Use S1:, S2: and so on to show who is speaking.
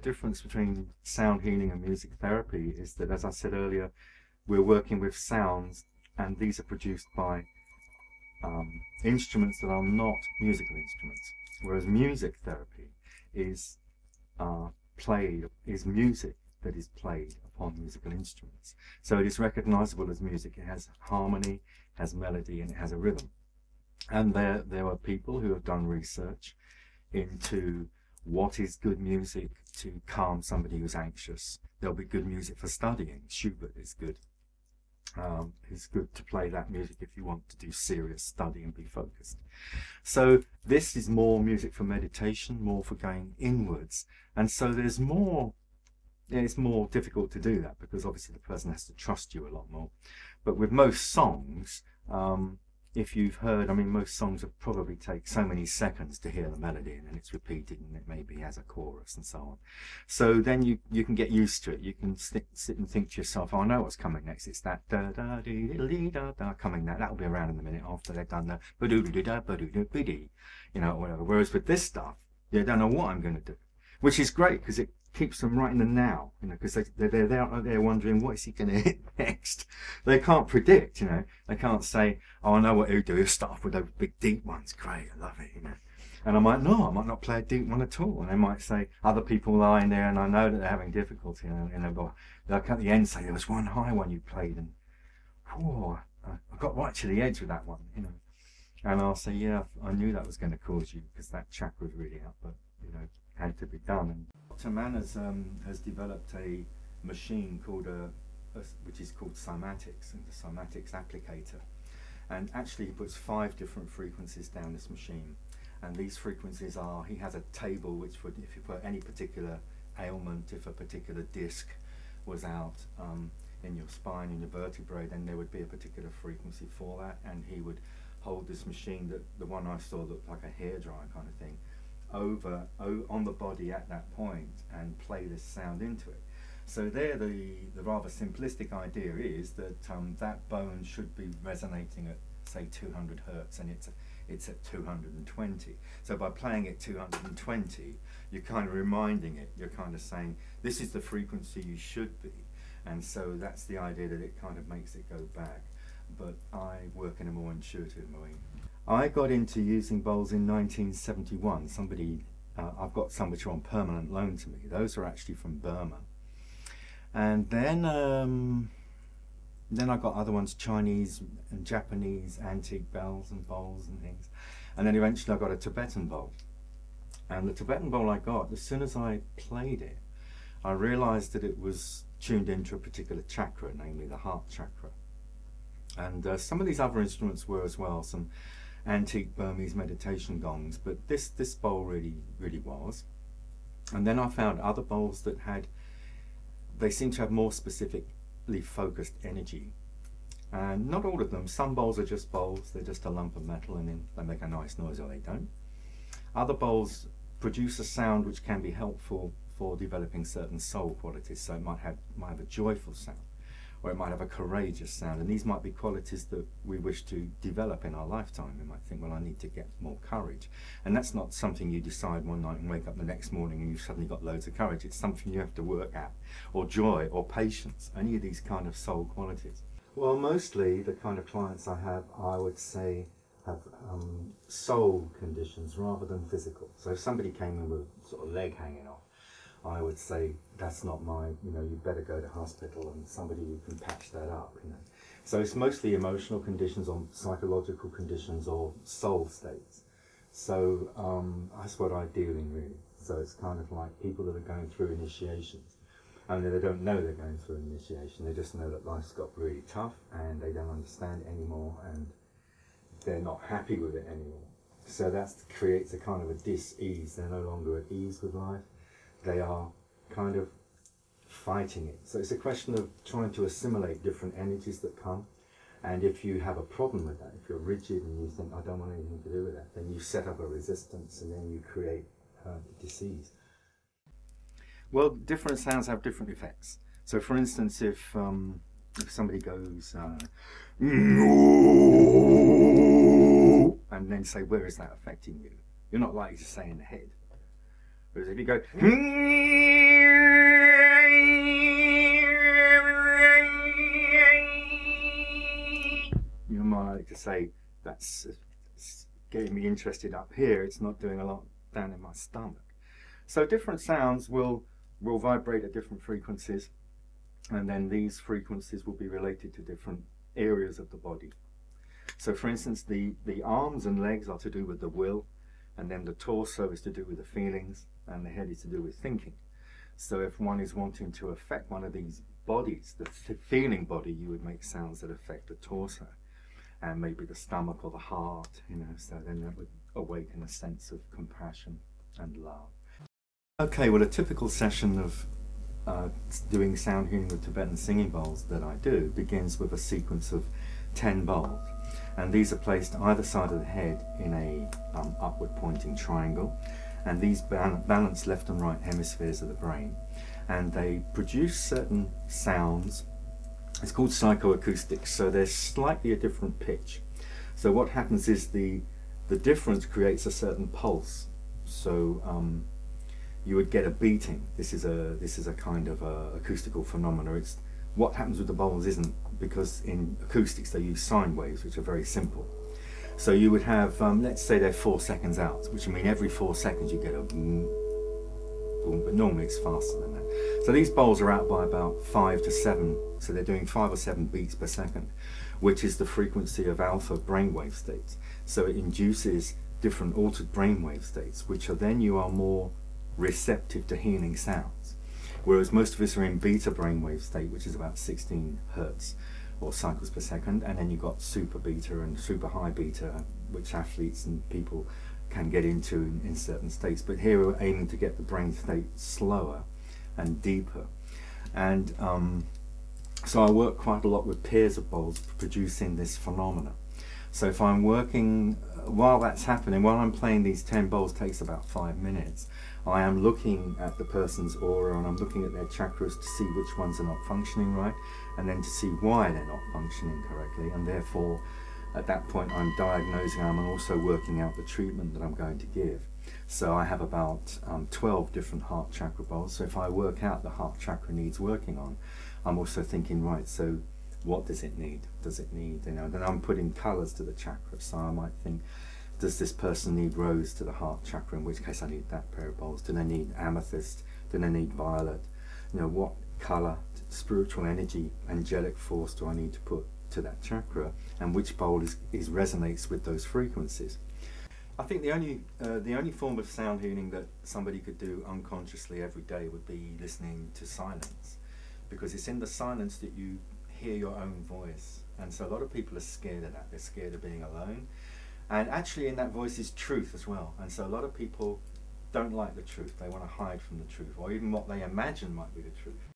S1: difference between sound healing and music therapy is that, as I said earlier, we're working with sounds, and these are produced by instruments that are not musical instruments, whereas music therapy is music that is played upon musical instruments. So it is recognizable as music. It has harmony, has melody, and it has a rhythm. And there are people who have done research into what is good music to calm somebody who's anxious. There'll be good music for studying. Schubert is good. It's good to play that music if you want to do serious study and be focused. So this is more music for meditation, more for going inwards. And so there's more, it's more difficult to do that because obviously the person has to trust you a lot more. But with most songs, if you've heard, I mean, most songs will probably take so many seconds to hear the melody, and then it's repeated, and it maybe has a chorus and so on. So then you can get used to it. You can sit and think to yourself, oh, I know what's coming next. It's that da da dee dee da da coming. That'll be around in a minute after they've done the ba doo doo da ba doo doo biddy, you know, whatever. Whereas with this stuff, you don't know what I'm going to do, which is great because it keeps them right in the now, you know, because they're out there wondering what is he going to hit next. They can't predict, you know. They can't say, oh, I know what he'll do. He'll start off with those big deep ones. Great, I love it, you know. And I might not play a deep one at all. And they might say, other people lying there, and I know that they're having difficulty, and they'll at the end say, there was one high one you played, and whew, I got right to the edge with that one, you know. And I'll say, yeah, I knew that was going to cause you because that chakra was really out, but you know, had to be done. And Dr. Mann has developed a machine called which is called Cymatics, and the Cymatics applicator. And actually he puts 5 different frequencies down this machine. And these frequencies are, he has a table which would, if you put any particular ailment, if a particular disc was out in your spine, in your vertebrae, then there would be a particular frequency for that. And he would hold this machine, that the one I saw looked like a hairdryer kind of thing, on the body at that point and play this sound into it. So there the rather simplistic idea is that that bone should be resonating at say 200 hertz, and it's at 220. So by playing it 220, you're kind of reminding it, you're kind of saying this is the frequency you should be. And so that's the idea, that it kind of makes it go back. But I work in a more intuitive way. I got into using bowls in 1971. I've got some which are on permanent loan to me. Those are actually from Burma. And then I got other ones, Chinese and Japanese antique bells and bowls and things. And then eventually I got a Tibetan bowl. And the Tibetan bowl I got, as soon as I played it, I realized that it was tuned into a particular chakra, namely the heart chakra. And some of these other instruments were as well, some antique Burmese meditation gongs, but this bowl really was. And then I found other bowls that they seem to have more specifically focused energy. And not all of them. Some bowls are just bowls, they're just a lump of metal, and then they make a nice noise or they don't. Other bowls produce a sound which can be helpful for developing certain soul qualities. So it might have a joyful sound, or it might have a courageous sound, and these might be qualities that we wish to develop in our lifetime. We might think, well, I need to get more courage. And that's not something you decide one night and wake up the next morning and you've suddenly got loads of courage. It's something you have to work at, or joy, or patience, any of these kind of soul qualities. Well, mostly the kind of clients I have, I would say, have soul conditions rather than physical. So if somebody came in with sort of leg hanging off, I would say, that's not you better go to hospital and somebody who can patch that up, you know. So it's mostly emotional conditions or psychological conditions or soul states. So that's what I deal in, really. So it's kind of like people that are going through initiations. And they don't know they're going through an initiation, they just know that life's got really tough and they don't understand it anymore and they're not happy with it anymore. So that creates a kind of a dis-ease. They're no longer at ease with life. They are kind of fighting it. So it's a question of trying to assimilate different energies that come. And if you have a problem with that, if you're rigid and you think, I don't want anything to do with that, then you set up a resistance and then you create disease. Well, different sounds have different effects. So for instance, if somebody goes, and then say, where is that affecting you? You're not likely to say in the head. Whereas if you go, that's it's getting me interested up here. It's not doing a lot down in my stomach. So different sounds will vibrate at different frequencies, and then these frequencies will be related to different areas of the body. So for instance, the arms and legs are to do with the will, and then the torso is to do with the feelings, and the head is to do with thinking. So if one is wanting to affect one of these bodies, the feeling body, you would make sounds that affect the torso, and maybe the stomach or the heart, you know, so then that would awaken a sense of compassion and love. Okay, well, a typical session of doing sound healing with Tibetan singing bowls that I do begins with a sequence of 10 bowls, and these are placed either side of the head in a upward pointing triangle, and these balance left and right hemispheres of the brain, and they produce certain sounds. It's called psychoacoustics, so they're slightly a different pitch. So what happens is the difference creates a certain pulse. So you would get a beating. This is a kind of acoustical phenomena. It's what happens with the bowls isn't, because in acoustics they use sine waves, which are very simple. So you would have, let's say they're 4 seconds out, which would mean every 4 seconds you get a boom, boom, but normally it's faster than that. So these bowls are out by about 5 to 7, so they're doing 5 or 7 beats per second, which is the frequency of alpha brainwave states. So it induces different altered brainwave states, which are then you are more receptive to healing sounds. Whereas most of us are in beta brainwave state, which is about 16 hertz or cycles per second, and then you've got super beta and super high beta, which athletes and people can get into in certain states. But here we're aiming to get the brain state slower and deeper. And so I work quite a lot with pairs of bowls producing this phenomena. So if I'm working, while that's happening, while I'm playing these 10 bowls, takes about 5 minutes, I am looking at the person's aura, and I'm looking at their chakras to see which ones are not functioning right, and then to see why they're not functioning correctly, and therefore at that point I'm diagnosing them and also working out the treatment that I'm going to give. So I have about 12 different heart chakra bowls. So if I work out the heart chakra needs working on, I'm also thinking, right, so what does it need? Does it need, you know, then I'm putting colours to the chakra. So I might think, does this person need rose to the heart chakra, in which case I need that pair of bowls. Do they need amethyst? Do they need violet? You know, what colour, spiritual energy, angelic force do I need to put to that chakra, and which bowl resonates with those frequencies? I think the only form of sound healing that somebody could do unconsciously every day would be listening to silence, because it's in the silence that you hear your own voice. And so a lot of people are scared of that. They're scared of being alone, and actually in that voice is truth as well. And so a lot of people don't like the truth. They want to hide from the truth, or even what they imagine might be the truth.